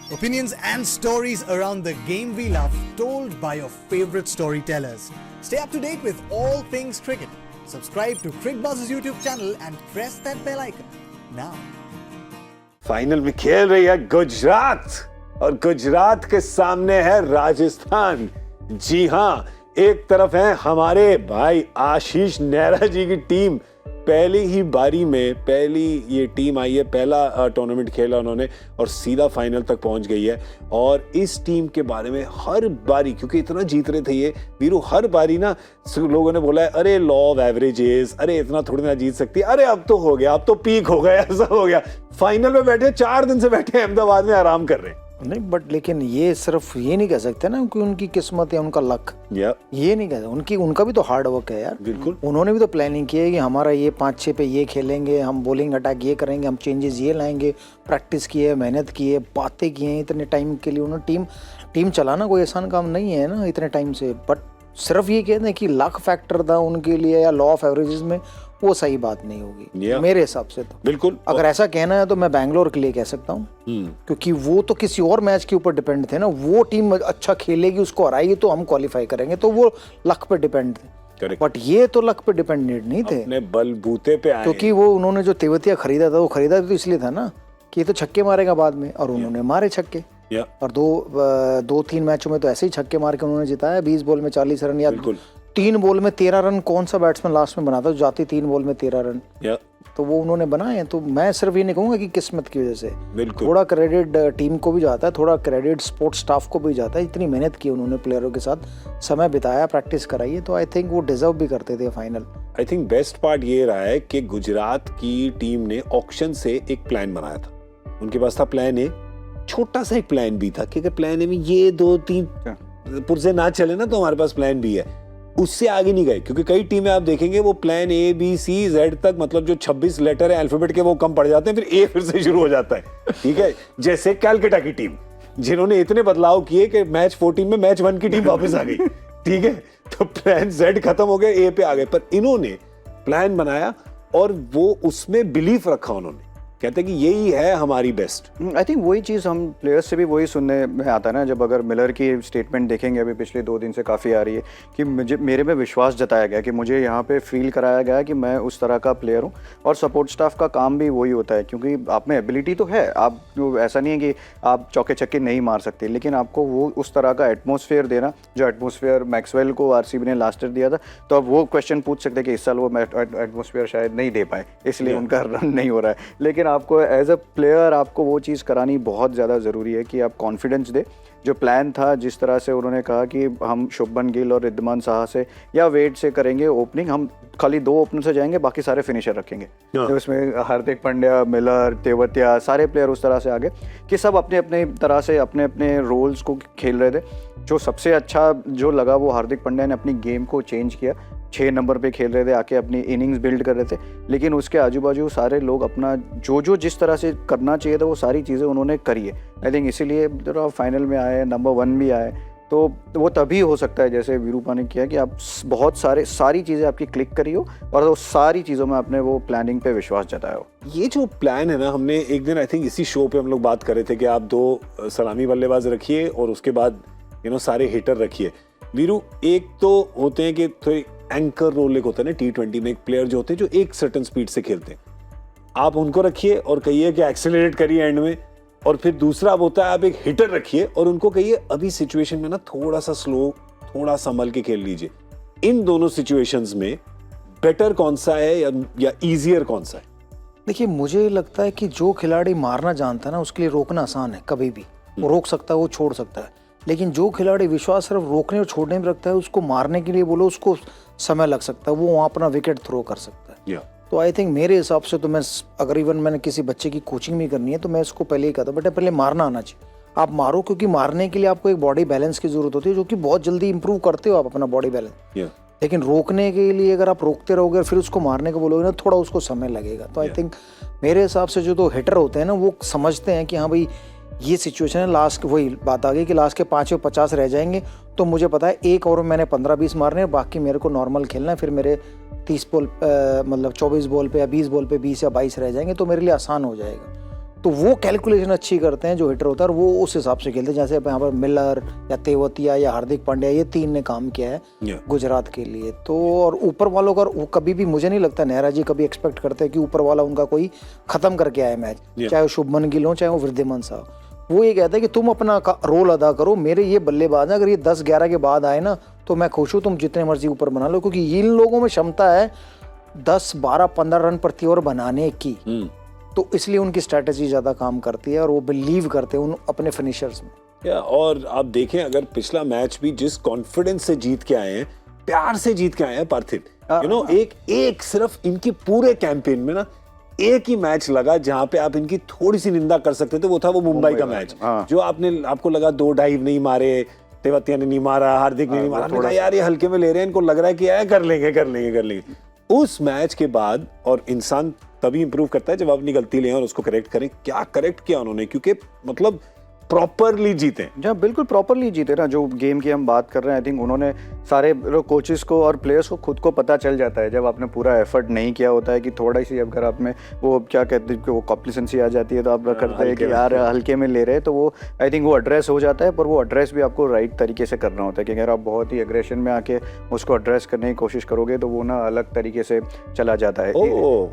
Opinions and stories around the game we love, told by your favorite storytellers. Stay up to date with all things cricket. Subscribe to CricBuzz's YouTube channel and press that bell icon now. Final में खेल रही है गुजरात और गुजरात के सामने है राजस्थान। जी हां, एक तरफ है हमारे भाई आशीष नेहरा जी की टीम। पहली ही बारी में पहली ये टीम आई है, पहला टूर्नामेंट खेला उन्होंने और सीधा फाइनल तक पहुंच गई है। और इस टीम के बारे में हर बारी, क्योंकि इतना जीत रहे थे ये वीरू, हर बारी ना लोगों ने बोला है अरे लॉ ऑफ एवरेजेस, अरे इतना थोड़ी ना जीत सकती, अरे अब तो हो गया, अब तो पीक हो गया, ऐसा हो गया। फाइनल में बैठे 4 दिन से बैठे अहमदाबाद में आराम कर रहे हैं। नहीं बट लेकिन ये सिर्फ ये नहीं कह सकते ना कि उनकी किस्मत या उनका लक, ये नहीं कहते। उनका भी तो हार्ड वर्क है यार। बिल्कुल, उन्होंने उन्होंने भी तो प्लानिंग की है कि हमारा ये 5-6 पे ये खेलेंगे, हम बॉलिंग अटैक ये करेंगे, हम चेंजेस ये लाएंगे, प्रैक्टिस की है, मेहनत की है, बातें की हैं इतने टाइम के लिए। उन्होंने टीम चलाना कोई आसान काम नहीं है ना इतने टाइम से। बट सिर्फ ये कहते हैं कि लक फैक्टर था उनके लिए या लॉ ऑफ एवरेजेस में, वो सही बात नहीं होगी मेरे हिसाब से। तो बिल्कुल, अगर ऐसा कहना है तो मैं बैंगलोर के लिए कह सकता हूँ, क्योंकि वो तो किसी और मैच के ऊपर डिपेंड थे ना। वो टीम अच्छा खेलेगी, उसको हराएगी तो हम क्वालिफाई करेंगे, तो वो लक पे डिपेंड थे। बट ये तो लक पे डिपेंडेंट नहीं थे, अपने बलबूते पे आए। क्योंकि वो उन्होंने जो तेवतिया खरीदा था, वो खरीदा तो इसलिए था ना कि ये तो छक्के मारेगा बाद में, और उन्होंने मारे छक्के। और 2-3 मैचों में तो ऐसे ही छक्के मार के उन्होंने जिताया। 20 बॉल में 40 रन या 3 बॉल में 13 रन। कौन सा बैट्समैन लास्ट में बनाता जाती 3 बॉल में 13 रन? तो वो उन्होंने बनाए हैं। तो मैं सिर्फ ये नहीं कहूँगा कि किस्मत की वजह से, थोड़ा क्रेडिट टीम को भी जाता है, थोड़ा क्रेडिट स्पोर्ट्स स्टाफ को भी जाता है। इतनी मेहनत की उन्होंने, प्लेयरों के साथ समय बिताया, प्रैक्टिस कराई है, तो आई थिंक वो डिजर्व भी करते थे final. I think best part ये रहा है कि गुजरात की टीम ने ऑक्शन से एक प्लान बनाया था। उनके पास था प्लान ए, छोटा सा एक प्लान बी था कि अगर प्लान ए में ये 2-3 पुर्जे ना चले ना तो हमारे पास प्लान बी है। उससे आगे नहीं गए, क्योंकि कई टीमें आप देखेंगे वो plan A B C Z तक, मतलब जो 26 लेटर है अल्फाबेट के, वो कम पड़ जाते हैं, फिर ए फिर से शुरू हो जाता है। ठीक है, जैसे कैलकाटा की टीम, जिन्होंने इतने बदलाव किए कि मैच 14 में मैच 1 की टीम वापस आ गई। ठीक है, तो प्लान जेड खत्म हो गया, ए पे आ गए। पर इन्होंने प्लान बनाया और वो उसमें बिलीफ रखा। उन्होंने कहते हैं कि यही है हमारी बेस्ट। आई थिंक वही चीज़ हम प्लेयर्स से भी वही सुनने में आता है ना। जब अगर मिलर की स्टेटमेंट देखेंगे, अभी पिछले 2 दिन से काफ़ी आ रही है कि मेरे में विश्वास जताया गया कि मुझे यहाँ पे फील कराया गया कि मैं उस तरह का प्लेयर हूँ। और सपोर्ट स्टाफ का काम भी वही होता है, क्योंकि आप में एबिलिटी तो है, आप ऐसा नहीं है कि आप चौके छक्के नहीं मार सकते, लेकिन आपको वो उस तरह का एटमोसफेयर देना, जो एटमोसफेयर मैक्सवेल को आरसीबी ने लास्ट ईयर दिया था। तो अब वो क्वेश्चन पूछ सकते हैं कि इस साल वो एटमोसफेयर शायद नहीं दे पाए, इसलिए उनका रन नहीं हो रहा है। लेकिन आपको एज अ प्लेयर आपको वो चीज़ करानी बहुत ज़्यादा ज़रूरी है कि आप कॉन्फिडेंस दे। जो प्लान था, जिस तरह से उन्होंने कहा कि हम शुभमन गिल और रिद्धमान साहा से या वेट से करेंगे ओपनिंग, हम खाली 2 ओपनर से जाएंगे, बाकी सारे फिनिशर रखेंगे। तो इसमें हार्दिक पांड्या, मिलर, तेवतिया, सारे प्लेयर उस तरह से आगे कि सब अपने अपने तरह से अपने अपने रोल्स को खेल रहे थे। जो सबसे अच्छा जो लगा वो हार्दिक पांड्या ने अपनी गेम को चेंज किया। 6 नंबर पे खेल रहे थे, आके अपनी इनिंग्स बिल्ड कर रहे थे, लेकिन उसके आजू बाजू सारे लोग अपना जो जिस तरह से करना चाहिए था वो सारी चीज़ें उन्होंने करी है। आई थिंक इसीलिए जब फाइनल में आए, नंबर 1 भी आए, तो वो तभी हो सकता है जैसे वीरूपा ने किया कि आप बहुत सारी चीज़ें आपकी क्लिक करी हो और वो सारी चीज़ों में आपने वो प्लानिंग पे विश्वास जताया हो। ये जो प्लान है ना, हमने एक दिन आई थिंक इसी शो पे हम लोग बात कर रहे थे कि आप 2 सलामी बल्लेबाज रखिए और उसके बाद सारे हिटर रखिए। वीरू, एक तो होते हैं कि थोड़ी एंकर रोल एक होता है ना T20 में, एक प्लेयर जो होते हैं जो एक सर्टेन स्पीड से खेलते हैं, आप उनको रखिए और कहिए कि एक्सेलरेट करिए एंड में। और फिर दूसरा होता है आप एक हिटर रखिए और उनको कहिए अभी सिचुएशन में ना थोड़ा सा स्लो, थोड़ा संभल के खेल लीजिए। इन दोनों सिचुएशंस में बेटर कौन सा है या इजियर कौन सा है? देखिए, मुझे लगता है कि जो खिलाड़ी मारना जानता है ना, उसके लिए रोकना आसान है। कभी भी वो रोक सकता है, वो छोड़ सकता है। लेकिन जो खिलाड़ी विश्वास सिर्फ रोकने और छोड़ने में रखता है, उसको मारने के लिए बोलो, उसको समय लग सकता है, वो वहाँ अपना विकेट थ्रो कर सकता है। तो आई थिंक मेरे हिसाब से तो मैं, अगर इवन मैंने किसी बच्चे की कोचिंग भी करनी है तो मैं इसको पहले ही कहता हूँ, बेटा पहले मारना आना चाहिए। आप मारो, क्योंकि मारने के लिए आपको एक बॉडी बैलेंस की जरूरत होती है, जो कि बहुत जल्दी इंप्रूव करते हो आप अपना बॉडी बैलेंस। लेकिन रोकने के लिए अगर आप रोकते रहोगे फिर उसको मारने को बोलोगे ना, थोड़ा उसको समय लगेगा। तो आई थिंक मेरे हिसाब से जो तो हिटर होते हैं ना, वो समझते हैं कि हाँ भाई ये सिचुएशन है, लास्ट वही बात आ गई कि लास्ट के 5 या 50 रह जाएंगे, तो मुझे पता है 1 ओवर में मैंने 15-20 मारने हैं, बाकी मेरे को नॉर्मल खेलना है, फिर मेरे 30 बॉल मतलब 24 बॉल पे या 20 बॉल पे 20 या 22 रह जाएंगे, तो मेरे लिए आसान हो जाएगा। तो वो कैलकुलेशन अच्छी करते हैं जो हिटर होता है, और वो उस हिसाब से खेलते हैं। जैसे यहाँ पर मिलर या तेवतिया या हार्दिक पांड्या, ये 3 ने काम किया है गुजरात के लिए। तो और ऊपर वालों का वो कभी भी, मुझे नहीं लगता नेहरा जी कभी एक्सपेक्ट करते हैं कि ऊपर वाला उनका कोई खत्म करके आए मैच, चाहे वो शुभमन गिल हो चाहे वो वृद्धिमान साहब। वो ये कहता है कि तुम अपना रोल अदा करो, मेरे ये बल्लेबाज हैं, अगर ये 10-11 के बाद आए ना तो मैं खुश हूँ, तुम जितने मर्जी ऊपर बना लो, क्योंकि इन लोगों में क्षमता है 10, 12, 15 रन प्रति ओवर बनाने की। तो इसलिए उनकी स्ट्रैटेजी ज़्यादा काम करती है और वो बिलीव करते हैं उन अपने फिनिशर्स में। और आप देखें, अगर पिछला मैच भी जिस कॉन्फिडेंस से जीत के आए हैं, प्यार से जीत के आए हैं पार्थिव, एक सिर्फ इनके पूरे कैंपेन में ना एक ही मैच लगा जहां पे आप इनकी थोड़ी सी निंदा कर सकते थे, वो था वो मुंबई का मैच, जो आपको लगा 2 डाइव नहीं मारे, तेवतिया ने नहीं मारा, हार्दिक ने नहीं मारा, आपने कहा यार ये हल्के में ले रहे हैं, इनको लग रहा है कि यार कर लेंगे। उस मैच के बाद, और इंसान तभी इंप्रूव करता है जब आप अपनी गलती लें और उसको करेक्ट करें। क्या करेक्ट किया उन्होंने, क्योंकि मतलब प्रॉपरली जीते। जहाँ बिल्कुल प्रॉपरली जीते ना, जो गेम की हम बात कर रहे हैं, आई थिंक उन्होंने सारे कोचेस को और प्लेयर्स को खुद को पता चल जाता है जब आपने पूरा एफर्ट नहीं किया होता है कि थोड़ा सी अगर आप में वो क्या कहते हैं वो कॉम्प्लिसेंसी आ जाती है, तो आप करते हैं कि यार हल्के में ले रहे हैं, तो वो आई थिंक वो एड्रेस हो जाता है। पर वो एड्रेस भी आपको राइट तरीके से करना होता है, कि अगर आप बहुत ही एग्रेशन में आके उसको एड्रेस करने की कोशिश करोगे तो वो ना अलग तरीके से चला जाता है।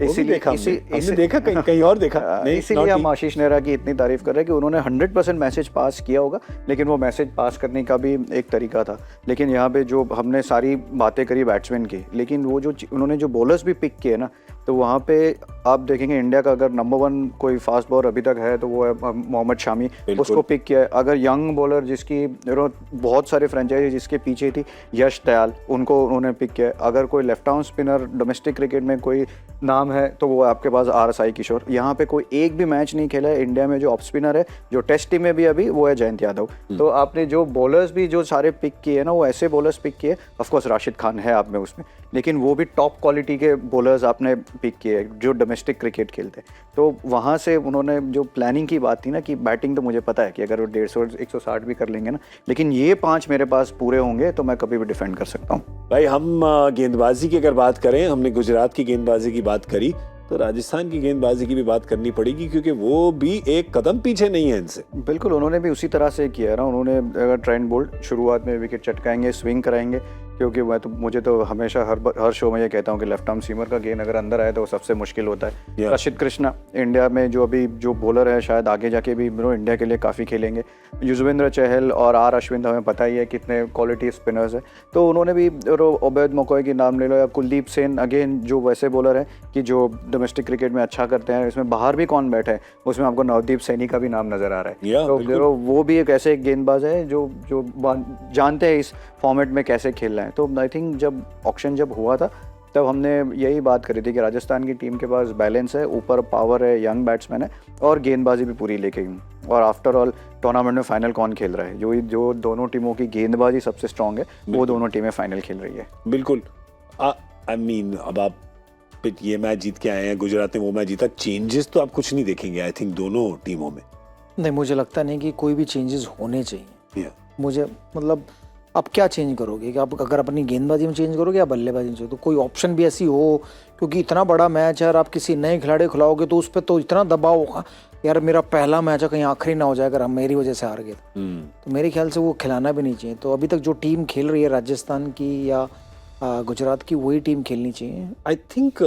इसीलिए देखा कहीं और देखा, इसीलिए हम आशीष नेहरा की इतनी तारीफ कर रहे हैं कि उन्होंने 100% मैसेज पास किया होगा, लेकिन वो मैसेज पास करने का भी एक तरीका था। लेकिन यहाँ पे जो हमने सारी बातें करी बैट्समैन की, लेकिन वो जो उन्होंने जो बॉलर्स भी पिक किए ना, तो वहाँ पे आप देखेंगे इंडिया का अगर नंबर 1 कोई फास्ट बॉलर अभी तक है तो वो है मोहम्मद शामी, उसको पिक किया है। अगर यंग बॉलर जिसकी बहुत सारे फ्रेंचाइजी जिसके पीछे थी, यश दयाल, उनको उन्होंने पिक किया है। अगर कोई left arm spinner domestic cricket में कोई नाम है तो वो आपके पास RSI किशोर। यहाँ पे कोई एक भी मैच नहीं खेला है इंडिया में जो ऑफ स्पिनर है, जो टेस्ट टीम में भी अभी, वो है जयंत यादव। तो आपने जो बॉलर्स भी जो सारे पिक किए ना, वो ऐसे बॉलर्स पिक किए, ऑफकोर्स राशिद खान है आप में उसमें, लेकिन वो भी टॉप क्वालिटी के बॉलर्स आपने पिक किए जो डोमेस्टिक क्रिकेट खेलते हैं। तो वहाँ से उन्होंने जो प्लानिंग की बात थी ना, कि बैटिंग तो मुझे पता है कि अगर वो 150 160 भी कर लेंगे ना, लेकिन ये 5 मेरे पास पूरे होंगे तो मैं कभी भी डिफेंड कर सकता हूँ। भाई हम गेंदबाजी की अगर बात करें, हमने गुजरात की गेंदबाजी की बात करी, तो राजस्थान की गेंदबाजी की भी बात करनी पड़ेगी, क्योंकि वो भी एक कदम पीछे नहीं है इनसे। बिल्कुल, उन्होंने भी उसी तरह से किया ना। उन्होंने अगर ट्रेंट बोल्ट शुरुआत में विकेट चटकाएंगे, स्विंग कराएंगे, क्योंकि मुझे तो हमेशा हर शो में ये कहता हूँ कि लेफ्ट आर्म सीमर का गेंद अगर अंदर आए तो वो सबसे मुश्किल होता है। रशिद कृष्णा इंडिया में जो अभी जो बॉलर है, शायद आगे जाके भी इंडिया के लिए काफ़ी खेलेंगे। युजवेंद्र चहल और R अश्विन, हमें पता ही है कितने क्वालिटी स्पिनर्स है, तो उन्होंने भी ओबैद मकोई की नाम ले लो, या कुलदीप सेन, अगेन जो वैसे बॉलर हैं कि जो डोमेस्टिक क्रिकेट में अच्छा करते हैं। इसमें बाहर भी कौन बैठे हैं, उसमें आपको नवदीप सैनी का भी नाम नजर आ रहा है। तो वो भी एक ऐसे गेंदबाज है जो जानते हैं इस फॉर्मेट में कैसे खेलना है। तो आई थिंक जब ऑक्शन हुआ था तब हमने यही बात करी थी कि राजस्थान की टीम के पास बैलेंस है, ऊपर पावर है, यंग बैट्समैन है और गेंदबाजी भी पूरी लेके गई। और आफ्टर ऑल टूर्नामेंट में फाइनल कौन खेल रहा है, जो दोनों टीमों की गेंदबाजी सबसे स्ट्रांग है, वो दोनों टीमें फाइनल खेल रही है। बिल्कुल, आई मीन अब आप ये मैच जीत के आए हैं, गुजरात ने वो मैच जीता, चेंजेस तो आप कुछ नहीं देखेंगे आई थिंक दोनों टीमों में। नहीं, मुझे लगता नहीं कि कोई भी चेंजेस होने चाहिए। मुझे मतलब आप क्या चेंज करोगे, कि आप अगर अपनी गेंदबाजी में चेंज करोगे या बल्लेबाजी में, तो कोई ऑप्शन भी ऐसी हो, क्योंकि इतना बड़ा मैच है और आप किसी नए खिलाड़ी खिलाओगे तो उस पर तो इतना दबाव होगा, यार मेरा पहला मैच है कहीं आखिरी ना हो जाए अगर हम मेरी वजह से हार गए। तो मेरे ख्याल से वो खिलाना भी नहीं चाहिए। तो अभी तक जो टीम खेल रही है राजस्थान की या गुजरात की, वही टीम खेलनी चाहिए। आई थिंक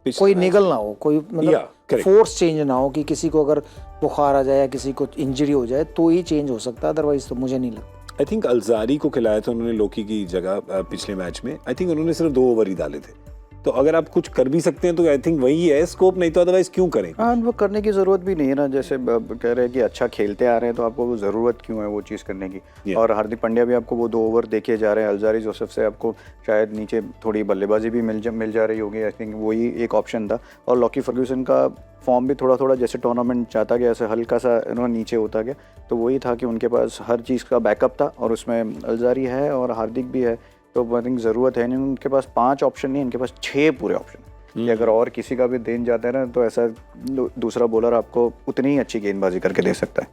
कोई निगल ना हो, कोई मतलब फोर्स चेंज ना हो, कि किसी को अगर बुखार आ जाए या किसी को इंजरी हो जाए तो ही चेंज हो सकता है, अदरवाइज तो मुझे नहीं लगता। आई थिंक अलजारी को खिलाया था उन्होंने लोकी की जगह पिछले मैच में। आई थिंक उन्होंने सिर्फ 2 ओवर ही डाले थे, तो अगर आप कुछ कर भी सकते हैं तो आई थिंक वही है स्कोप, नहीं तो अदरवाइज क्यों करें। हाँ, वो करने की ज़रूरत भी नहीं है ना। जैसे कह रहे हैं कि अच्छा खेलते आ रहे हैं तो आपको वो ज़रूरत क्यों है वो चीज़ करने की। और हार्दिक पांड्या भी आपको वो 2 ओवर देके जा रहे हैं। अलजारी जोसेफ से आपको शायद नीचे थोड़ी बल्लेबाजी भी मिल जा रही होगी। आई थिंक वही एक ऑप्शन था। और लॉकी फर्ग्यूसन का फॉर्म भी थोड़ा जैसे टूर्नामेंट चाहता गया, ऐसे हल्का सा नीचे होता गया, तो वही था कि उनके पास हर चीज़ का बैकअप था और उसमें अलजारी है और हार्दिक भी है। तो आई थिंक ज़रूरत है नहीं, उनके पास 5 ऑप्शन नहीं, उनके पास 6 पूरे ऑप्शन। कि अगर और किसी का भी देन जाता है ना, तो ऐसा दूसरा बॉलर आपको उतनी ही अच्छी गेंदबाजी करके दे सकता है।